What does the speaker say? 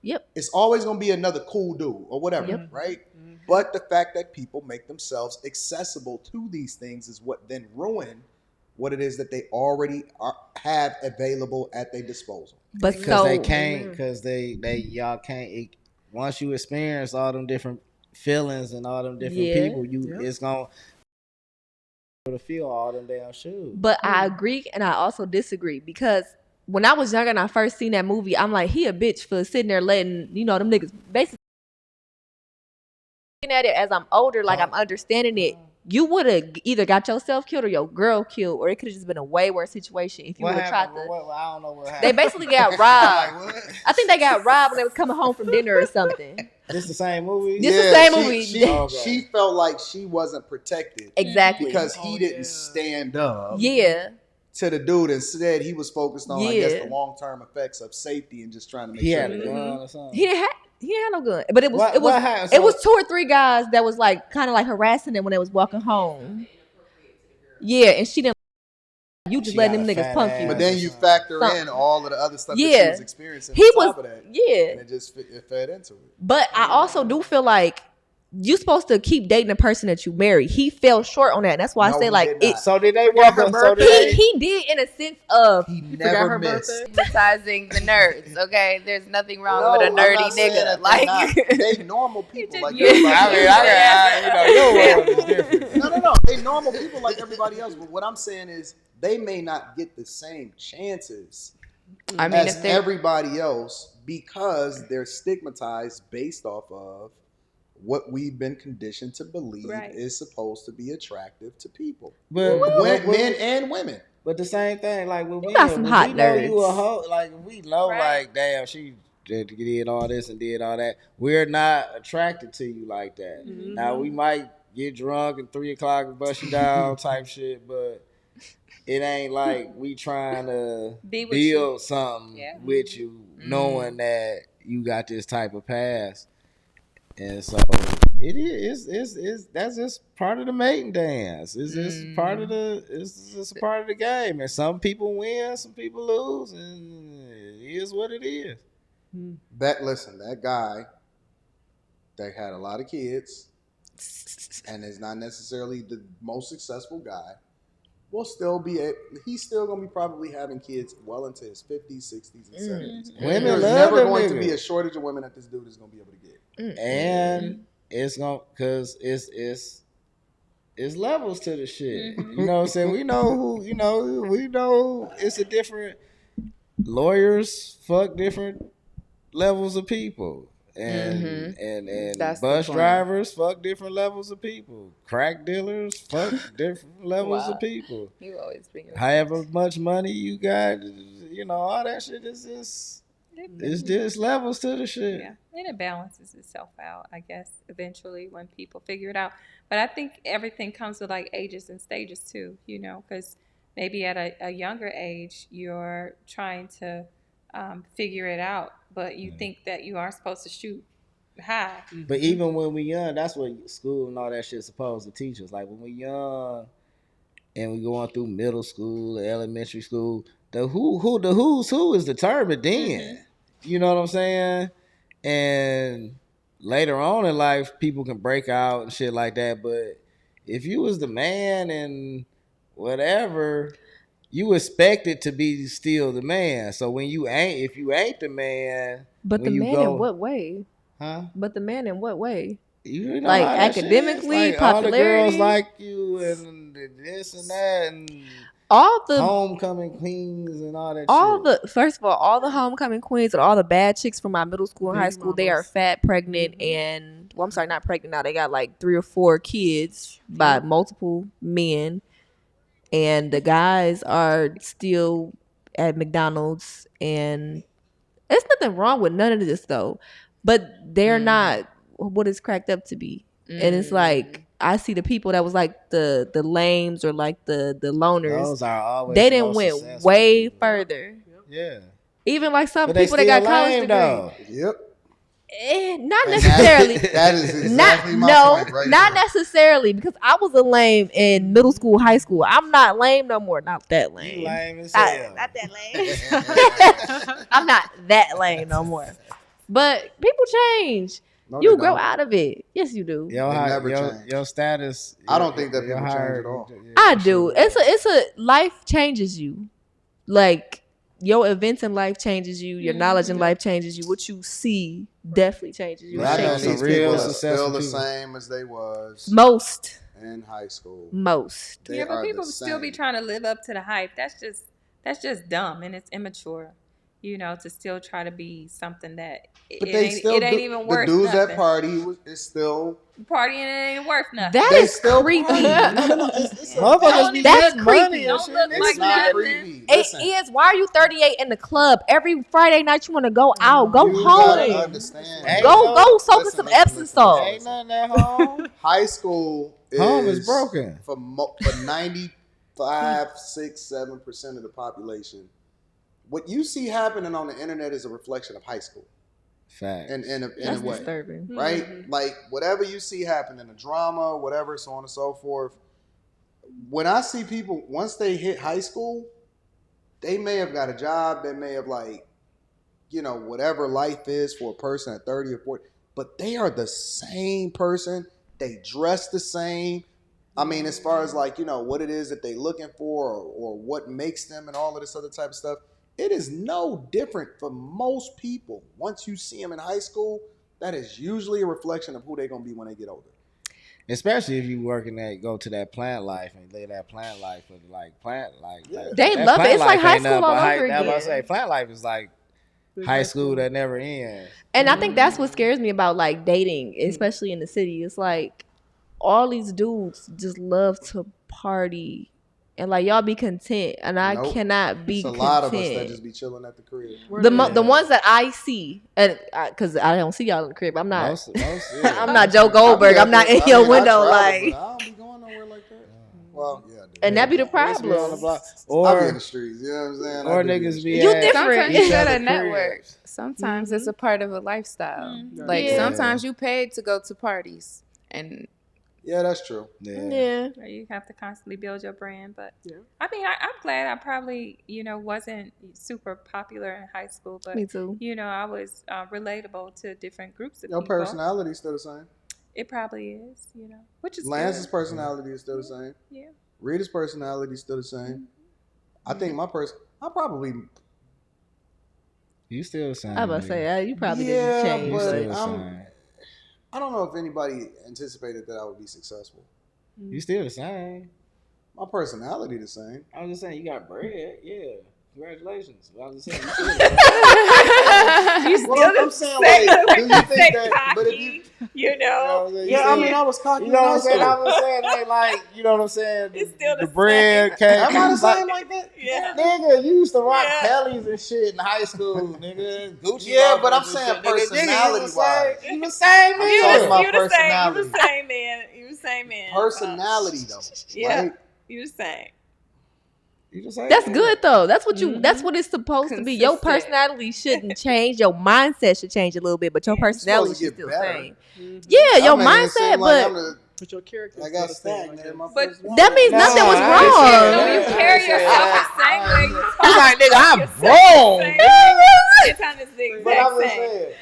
Yep. It's always going to be another cool dude or whatever, right? But the fact that people make themselves accessible to these things is what then ruin what it is that they already have available at their disposal. But Because they can't, because y'all can't. Once you experience all them different feelings and all them different people, it's gonna to feel all them damn shoes. But I agree and I also disagree because when I was younger and I first seen that movie, I'm like, he a bitch for sitting there letting, them niggas basically looking at it as I'm older, like I'm understanding it. You would have either got yourself killed or your girl killed, or it could have just been a way worse situation if you would have tried to. I don't know what happened. They basically got robbed. I think they got robbed when they was coming home from dinner or something. This the same movie? This the same movie. She felt like she wasn't protected. Exactly. Because he didn't stand up. Yeah. To the dude, instead he was focused on, I guess, the long-term effects of safety and just trying to make sure. He had a gun or something. He didn't have no gun, but it was 2 or 3 guys that was like kind of like harassing them when they was walking home. Yeah, and she didn't. You just letting them niggas punk you. But then you factor in all of the other stuff that she was experiencing. On top of that, and it fed into it. But I also do feel like you're supposed to keep dating the person that you marry. He fell short on that. And that's why I say like it. So did they walk her birthday? He did in a sense of he never missed. Stigmatizing the nerds. Okay, there's nothing wrong with a nerdy nigga. Like they normal people. Like No. They normal people like everybody else. But what I'm saying is they may not get the same chances as everybody else because they're stigmatized based off of what we've been conditioned to believe is supposed to be attractive to people, but men and women. But the same thing, like when we got some hot nerds. You a hoe, like we know, like damn, she did all this and did all that. We're not attracted to you like that. Mm-hmm. Now we might get drunk at 3 o'clock and bust you down type shit, but it ain't like we trying to build something with you, knowing that you got this type of past. And so it is that's just part of the maiden dance. It's just part of it's a part of the game. And some people win, some people lose, and it is what it is. That guy that had a lot of kids and is not necessarily the most successful guy will still be he's still gonna be probably having kids well into his 50s, 60s, and 70s. Women There's love never them going niggas. to be a shortage of women that this dude is gonna be able to get. And it's gonna cause it's levels to the shit. You know what I'm saying? We know it's a different lawyers fuck different levels of people. And bus drivers fuck different levels of people. Crack dealers fuck different levels of people. You always bring it up. However much money you got, all that shit is just it's levels to the shit. Yeah, and it balances itself out, I guess, eventually when people figure it out. But I think everything comes with like ages and stages too, because maybe at a younger age you're trying to figure it out, but you think that you are supposed to shoot high. But even when we young, that's what school and all that shit's supposed to teach us. Like when we young and we going through middle school, elementary school, the who's who is determined then. You know what I'm saying? And later on in life, people can break out and shit like that. But if you was the man and whatever, you expected to be still the man. So when if you ain't the man, but the man in what way? Huh? But the man in what way? Like academically, like popularity. All the girls like you and this and that and all the homecoming queens and all that. First of all the homecoming queens and all the bad chicks from my middle school and high school, they are fat, pregnant, and I'm sorry, not pregnant now. They got like 3 or 4 kids by multiple men. And the guys are still at McDonald's, and there's nothing wrong with none of this though. But they're not what it's cracked up to be. And it's like I see the people that was like the lames or like the loners. Those are always they didn't went way further. Yeah. Even like some people that got college degrees. Yep. Not necessarily. That is exactly my point right not there. necessarily, because I was a lame in middle school, high school. I'm not lame no more. Not that lame. You lame as hell. Not that lame. I'm not that lame no more. But people change. No, You they grow don't. out of it. Yes, you do. Your status. I don't think that people change at all. I do. It's a life changes you. Like your events in life changes you. Your knowledge in life changes you. What you see definitely changes you. I know Shapes some you. people Real are still the successful same as they was Most. in high school. Most. They Yeah, but are people the still be same. trying to live up to the hype. That's just dumb and it's immature. To still try to be something that But they still it ain't even worth the dudes nothing. that party is still Partying it ain't worth nothing. That they is still creepy. party. No. It's Motherfuckers be That's getting money creepy. and Don't shit. look Niggas like It's not nothing. creepy. It Listen, is. Why are you 38 in the club? Every Friday night you want to go out. Go you gotta home. understand. Ain't Go no- soak in some Epsom salt. Ain't nothing at home. High school Home is broken. for 95, 6, 7% of the population. What you see happening on the internet is a reflection of high school. Fact. In a That's way, disturbing. right? Like whatever you see happening, the drama, whatever, so on and so forth. When I see people once they hit high school, they may have got a job, they may have whatever life is for a person at 30 or 40, but they are the same person. They dress the same. I mean, as far as what it is that they looking for or what makes them and all of this other type of stuff. It is no different for most people. Once you see them in high school, that is usually a reflection of who they're going to be when they get older. Especially if you go to that plant life and live that plant life with plant life. They love it. It's like high school all over again. I was about to say, plant life is like high school that never ends. And I think that's what scares me about dating, especially in the city. It's like all these dudes just love to party. And y'all be content, and I cannot be content. It's a lot of us that just be chilling at the crib. The ones that I see, and because I don't see y'all in the crib, I'm not. Most, I'm not Joe Goldberg. I'm not in your window I don't be going nowhere like that. Well, yeah, I do. And that be the problem. I'll be in the streets. You know what I'm saying? Or niggas be you different. Sometimes you gotta network. Sometimes it's a part of a lifestyle. Sometimes you paid to go to parties and. Yeah, that's true. Yeah. You have to constantly build your brand. But I mean, I'm glad I probably, wasn't super popular in high school. But me too. I was relatable to different groups of Your people. Your personality is still the same. It probably is, which is Lance's good. personality is still the same. Yeah. Rita's personality is still the same. Mm-hmm. I think I probably. You still the same. I was about to say, you probably didn't change. But I don't know if anybody anticipated that I would be successful. You still the same. My personality the same. I was just saying, you got bread. Yeah. Congratulations. I was just saying, you still I'm saying, do you think that? Cocky, but if you, I mean, I was cocky. You know what I'm saying? I was saying, you know what I'm saying? It's still the bread came. Am I the same like that? Yeah. Nigga, you used to rock Kellys and shit in high school, nigga. Gucci. Yeah, but I'm saying personality-wise. You the same I'm talking about You personality. the same man. You the same man. Personality, though. Yeah. Right? You the same. That's good though. That's what that's what it's supposed to be. Your personality shouldn't change. Your mindset should change a little bit, but your personality should still same. Yeah, your mindset, but your character. I got stagnant in my But that means nothing was wrong. No, you carry yourself the same way you talk. He's like, nigga, I'm Yourself wrong. the same way. It's on the But I'm just exact same. saying.